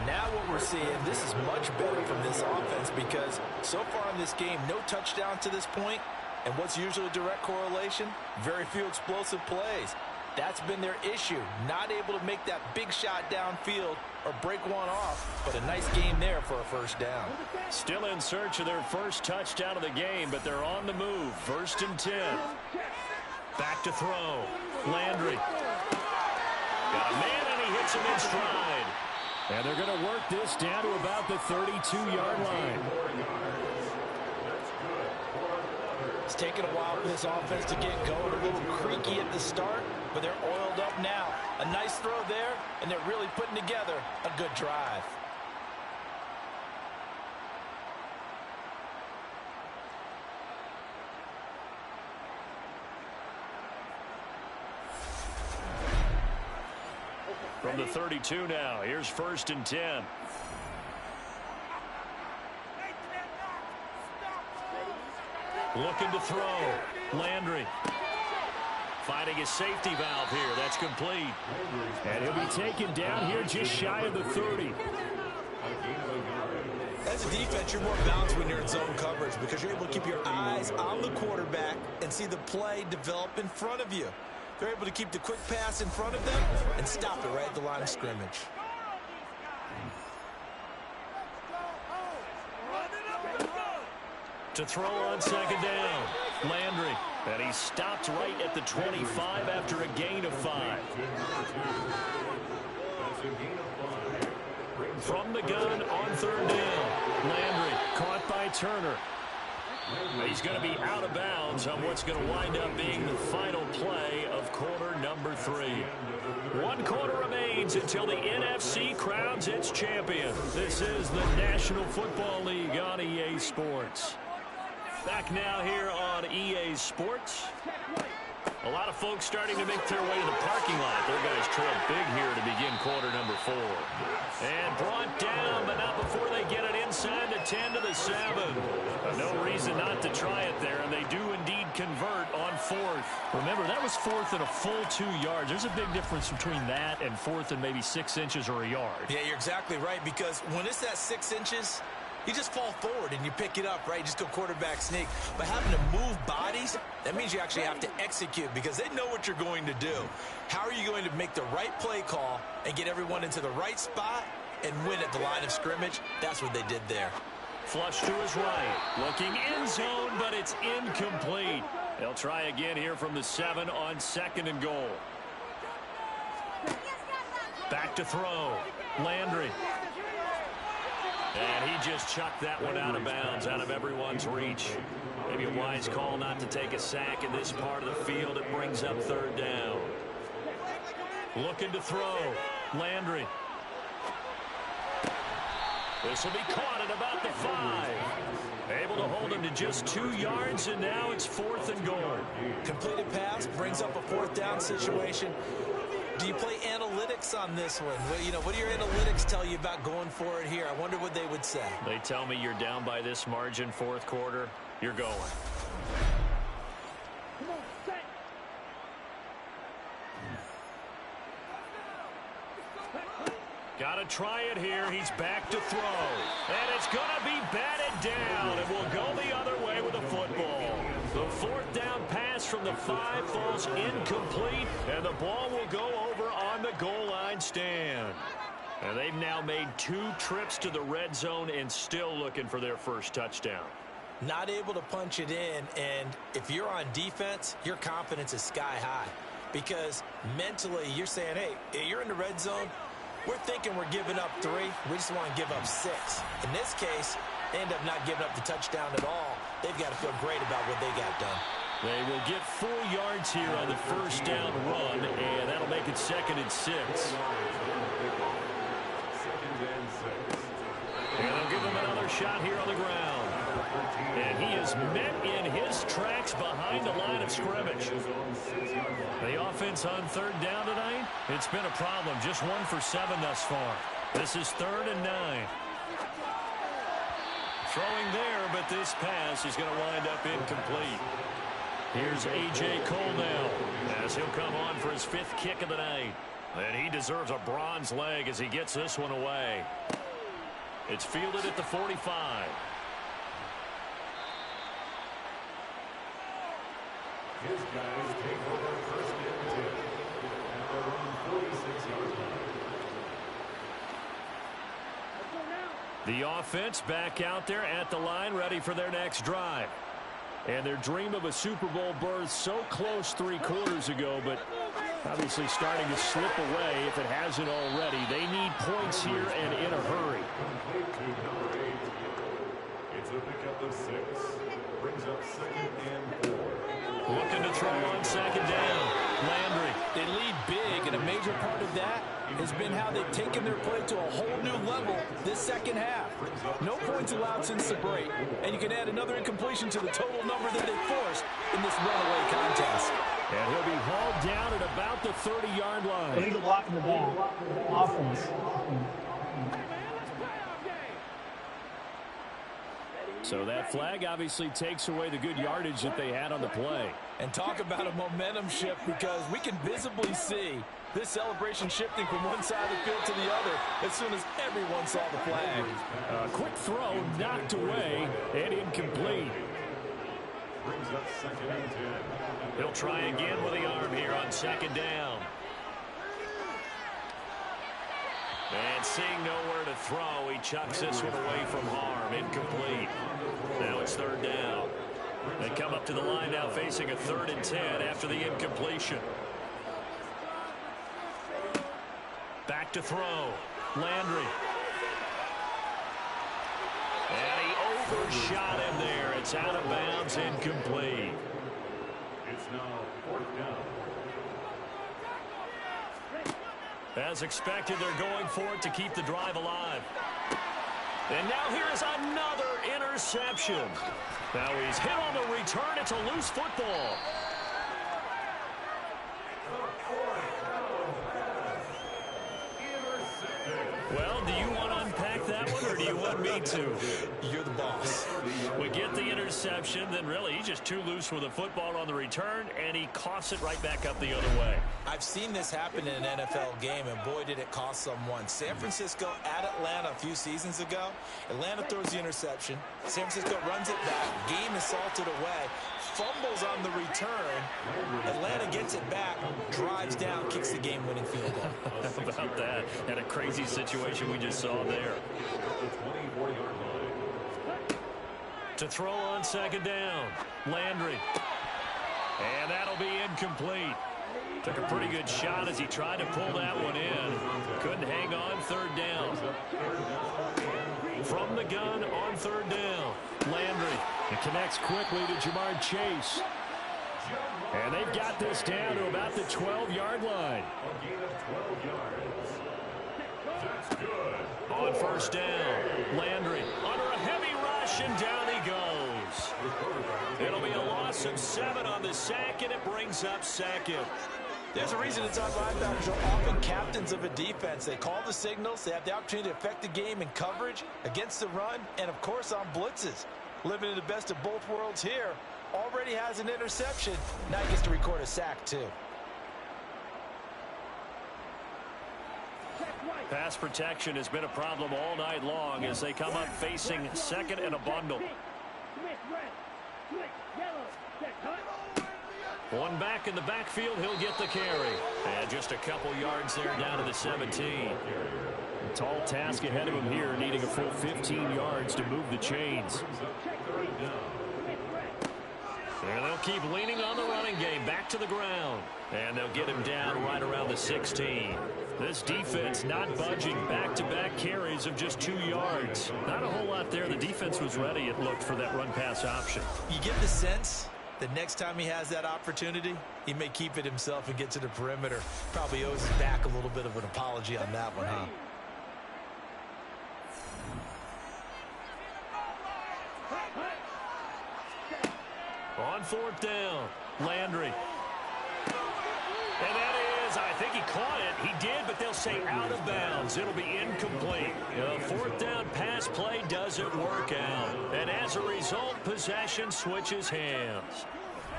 S3: Now what we're seeing, this is much better from this offense because so far in this game, no touchdown to this point. And what's usually a direct correlation? Very few explosive plays. That's been their issue. Not able to make that big shot downfield or break one off. But a nice game there for a 1st down.
S2: Still in search of their first touchdown of the game, but they're on the move. 1st and 10. Back to throw. Landry. Got a man, and he hits him in stride.
S5: And they're going to work this down to about the 32-yard line.
S3: It's taken a while for this offense to get going. A little creaky at the start, but they're oiled up now. A nice throw there, and they're really putting together a good drive.
S2: From the 32 now, here's 1st and 10. Looking to throw. Landry. Finding his safety valve here. That's complete.
S5: And he'll be taken down here just shy of the 30.
S3: As a defense, you're more balanced when you're in zone coverage because you're able to keep your eyes on the quarterback and see the play develop in front of you. They're able to keep the quick pass in front of them and stop it right at the line of scrimmage.
S2: To throw on 2nd down. Landry. And he stopped right at the 25 after a gain of 5. From the gun on 3rd down. Landry caught by Turner. He's going to be out of bounds on what's going to wind up being the final play of quarter number 3. 1 quarter remains until the NFC crowns its champion. This is the National Football League on EA Sports. Back now here on EA Sports. A lot of folks starting to make their way to the parking lot. Their guys trailed big here to begin quarter number 4. And brought down, but not before they get it inside the 10 to the 7. No reason not to try it there, and they do indeed convert on 4th. Remember, that was 4th and a full 2 yards. There's a big difference between that and 4th and maybe 6 inches or a yard.
S3: Yeah, you're exactly right, because when it's that 6 inches, you just fall forward and you pick it up, right? You just go quarterback sneak. But having to move bodies, that means you actually have to execute because they know what you're going to do. How are you going to make the right play call and get everyone into the right spot and win at the line of scrimmage? That's what they did there.
S2: Flush to his right. Looking end zone, but it's incomplete. They'll try again here from the 7 on 2nd and goal. Back to throw. Landry. And he just chucked that one out of bounds, out of everyone's reach. Maybe a wise call not to take a sack in this part of the field. It brings up 3rd down. Looking to throw. Landry. This will be caught at about the 5. Able to hold him to just 2 yards, and now it's 4th and goal.
S3: Completed pass brings up a 4th down situation. Do you play analytics on this one? What do your analytics tell you about going for it here? I wonder what they would say.
S2: They tell me you're down by this margin 4th quarter. You're going. Got to try it here. He's back to throw. And it's going to be batted down. And will go the other way with a football. The 4th down pass from the 5 falls incomplete. And the ball will go over on the goal line stand. And they've now made 2 trips to the red zone and still looking for their first touchdown.
S3: Not able to punch it in. And if you're on defense, your confidence is sky high. Because mentally, you're saying, hey, you're in the red zone. We're thinking we're giving up 3. We just want to give up 6. In this case, they end up not giving up the touchdown at all. They've got to feel great about what they got done.
S2: They will get 4 yards here on the first down run, and that'll make it 2nd and 6. And they'll give him another shot here on the ground. And he is met in his tracks behind the line of scrimmage. The offense on 3rd down tonight, it's been a problem. Just 1 for 7 thus far. This is 3rd and 9. Throwing there, but this pass is going to wind up incomplete. Here's A.J. Cole now as he'll come on for his 5th kick of the night. And he deserves a bronze leg as he gets this one away. It's fielded at the 45.
S7: His guys take over 1st and 10 at their own 46-yard line.
S2: The offense back out there at the line, ready for their next drive. And their dream of a Super Bowl berth so close 3 quarters ago, but obviously starting to slip away if it hasn't already. They need points here and in a hurry.
S7: It's a pickup of 6. Brings up 2nd and 4.
S2: Looking to throw on 2nd down. Landry.
S3: They lead big, and a major part of that has been how they've taken their play to a whole new level this second half. No points allowed since the break, and you can add another incompletion to the total number that they forced in this runaway contest.
S2: And he'll be hauled down at about the 30-yard line.
S4: Lead the block in the back. Offense.
S2: So that flag obviously takes away the good yardage that they had on the play.
S3: And talk about a momentum shift, because we can visibly see this celebration shifting from one side of the field to the other as soon as everyone saw the flag.
S2: A quick throw knocked away and incomplete.
S7: Brings up 2nd and 10.
S2: He'll try again with the arm here on 2nd down. And seeing nowhere to throw, he chucks this one away from harm. Incomplete. Now it's 3rd down. They come up to the line now facing a 3rd and 10 after the incompletion. Back to throw. Landry. And he overshot him there. It's out of bounds, incomplete.
S7: It's now 4th down.
S2: As expected, they're going for it to keep the drive alive. And now here is another interception. Now he's hit on the return. It's a loose football.
S5: Well, do you want to unpack that one, or do you want me to?
S3: You're the boss.
S5: We get the interception, then really he's just too loose with the football on the return, and he coughs it right back up the other way.
S3: I've seen this happen in an NFL game, and boy, did it cost someone. San Francisco at Atlanta a few seasons ago. Atlanta throws the interception. San Francisco runs it back. Game is salted away. Fumbles on the return. Atlanta gets it back, drives down, kicks the game-winning field goal.
S5: How about that? And a crazy situation we just saw there. To throw on second down, Landry. And that'll be incomplete. Took a pretty good shot as he tried to pull that one in. Couldn't hang on third down. From the gun on third down, Landry. It connects quickly to Jamar Chase. And they've got this down to about the 12-yard line. On first down, Landry under a heavy rush, and down he goes. It'll be a loss of 7 on the sack, and it brings up second.
S3: There's a reason inside linebackers are often captains of a defense. They call the signals. They have the opportunity to affect the game in coverage, against the run, and, of course, on blitzes. Living in the best of both worlds here. Already has an interception. Now he gets to record a sack, too.
S5: Pass protection has been a problem all night long as they come up facing second and a bundle. One back in the backfield, he'll get the carry. And just a couple yards there down to the 17. A tall task ahead of him here, needing a full 15 yards to move the chains. And they'll keep leaning on the running game, back to the ground. And they'll get him down right around the 16. This defense not budging, back-to-back carries of just 2 yards. Not a whole lot there. The defense was ready, it looked, for that run-pass option.
S3: You get the sense that next time he has that opportunity, he may keep it himself and get to the perimeter. Probably owes his back a little bit of an apology on that one, huh?
S5: On fourth down, Landry. And that is, I think he caught it. He did, but they'll say out of bounds. It'll be incomplete. Fourth down pass play doesn't work out. And as a result, possession switches hands.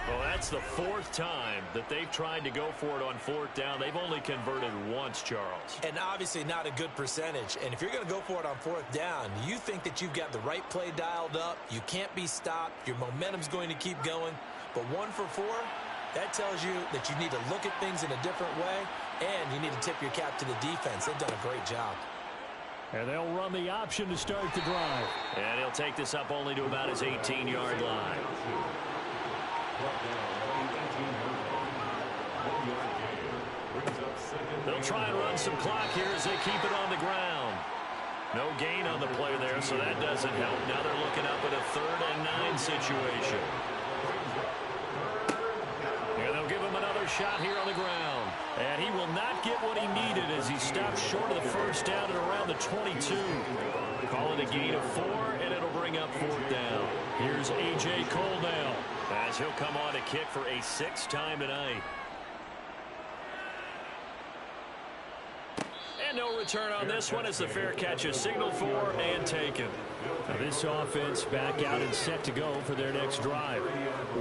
S5: Well, that's the 4th time that they've tried to go for it on fourth down. They've only converted once, Charles.
S3: And obviously not a good percentage. And if you're going to go for it on fourth down, you think that you've got the right play dialed up. You can't be stopped. Your momentum's going to keep going. But 1 for 4, that tells you that you need to look at things in a different way, and you need to tip your cap to the defense. They've done a great job.
S5: And they'll run the option to start the drive. And he'll take this up only to about his 18-yard line. They'll try and run some clock here as they keep it on the ground. No gain on the play there, so that doesn't help. Now they're looking up at a 3rd and 9 situation. And they'll give him another shot here on the ground. And he will not get what he needed as he stops short of the first down at around the 22. Call it a gain of 4, and it'll bring up 4th down. Here's A.J. Cole now, as he'll come on to kick for a 6th time tonight. And no return on this one as the fair catch is signaled for and taken. Now this offense back out and set to go for their next drive.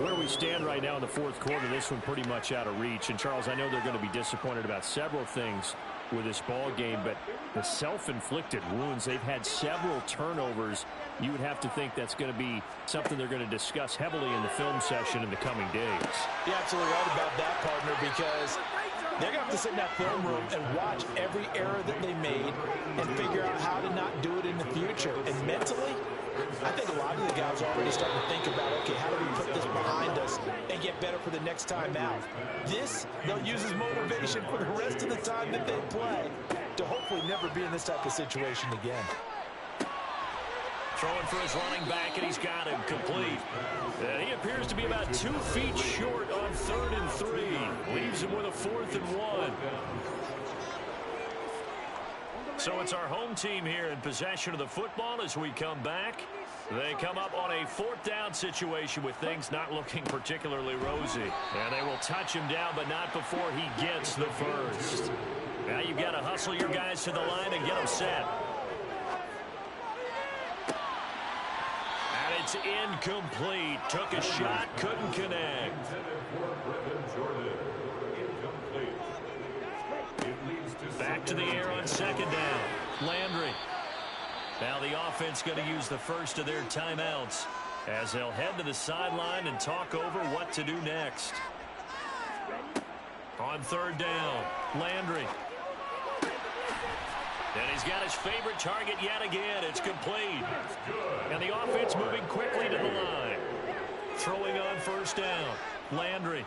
S5: Where we stand right now in the 4th quarter, this one pretty much out of reach. And, Charles, I know they're going to be disappointed about several things with this ball game, but the self-inflicted wounds, they've had several turnovers. You would have to think that's going to be something they're going to discuss heavily in the film session in the coming days.
S3: You're absolutely right about that, partner, because they're going to have to sit in that film room and watch every error that they made and figure out how to not do it in the future. And mentally, I think a lot of the guys are already starting to think about, okay, how do we put this behind us and get better for the next time out? This, they'll use as motivation for the rest of the time that they play to hopefully never be in this type of situation again.
S5: Throwing for his running back, and he's got him complete. And he appears to be about 2 feet short on 3rd and 3. Leaves him with a 4th and 1. So it's our home team here in possession of the football as we come back. They come up on a 4th down situation with things not looking particularly rosy. And they will touch him down, but not before he gets the first. Now you've got a
S2: hustle your guys to the line and get them set. And it's incomplete. Took a shot, couldn't connect. Back to the air on second down. Landry. Now the offense going to use the first of their timeouts as they'll head to the sideline and talk over what to do next. On third down, Landry. And he's got his favorite target yet again. It's complete. And the offense moving quickly to the line. Throwing on first down, Landry.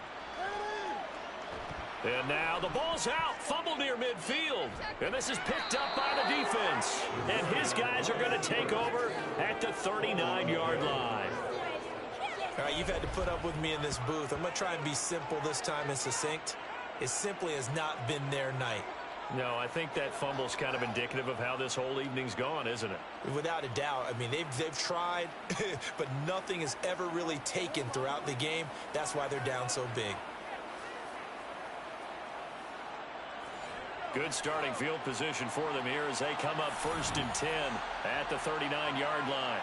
S2: And now the ball's out. Fumble near midfield. And this is picked up by the defense. And his guys are going to take over at the 39-yard line.
S3: All right, you've had to put up with me in this booth. I'm going to try and be simple this time and succinct. It simply has not been their night.
S2: No, I think that fumble's kind of indicative of how this whole evening's gone, isn't it?
S3: Without a doubt. I mean, they've tried, but nothing has ever really taken throughout the game. That's why they're down so big.
S2: Good starting field position for them here as they come up 1st and 10 at the 39-yard line.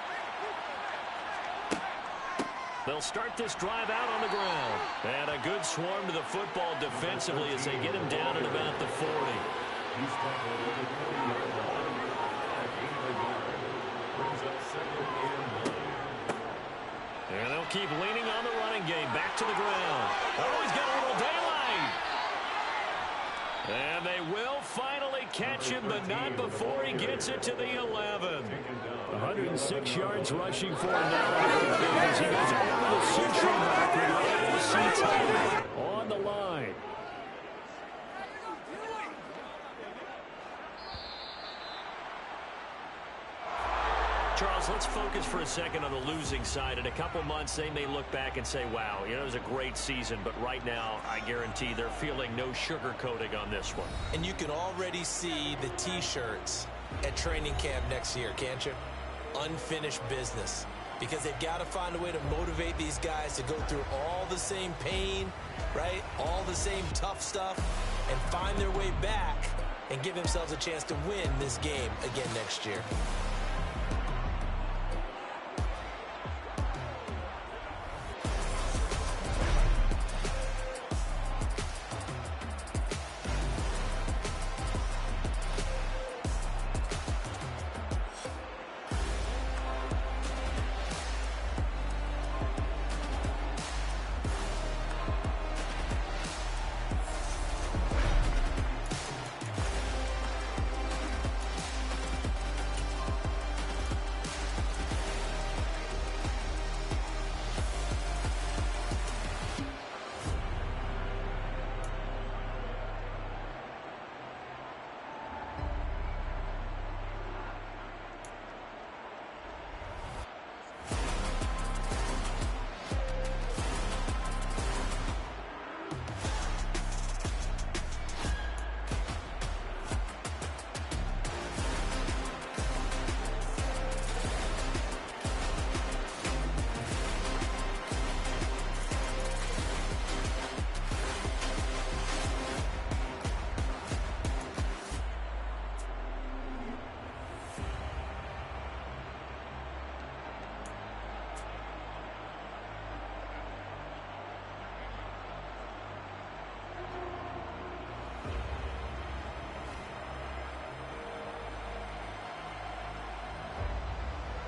S2: They'll start this drive out on the ground. And a good swarm to the football defensively as they get him down at about the 40. And they'll keep leaning on the running game. Back to the ground. Oh, he's got a little daylight. And they will finally catch him, but not before he gets it to the 11.
S5: 106 yards rushing for him now as he goes over the century mark with the AFC title on the line.
S2: Charles, let's focus for a second on the losing side. In a couple months, they may look back and say, wow, it was a great season. But right now, I guarantee they're feeling no sugarcoating on this one.
S3: And you can already see the T-shirts at training camp next year, can't you? Unfinished business. Because they've got to find a way to motivate these guys to go through all the same pain, right? All the same tough stuff, and find their way back and give themselves a chance to win this game again next year.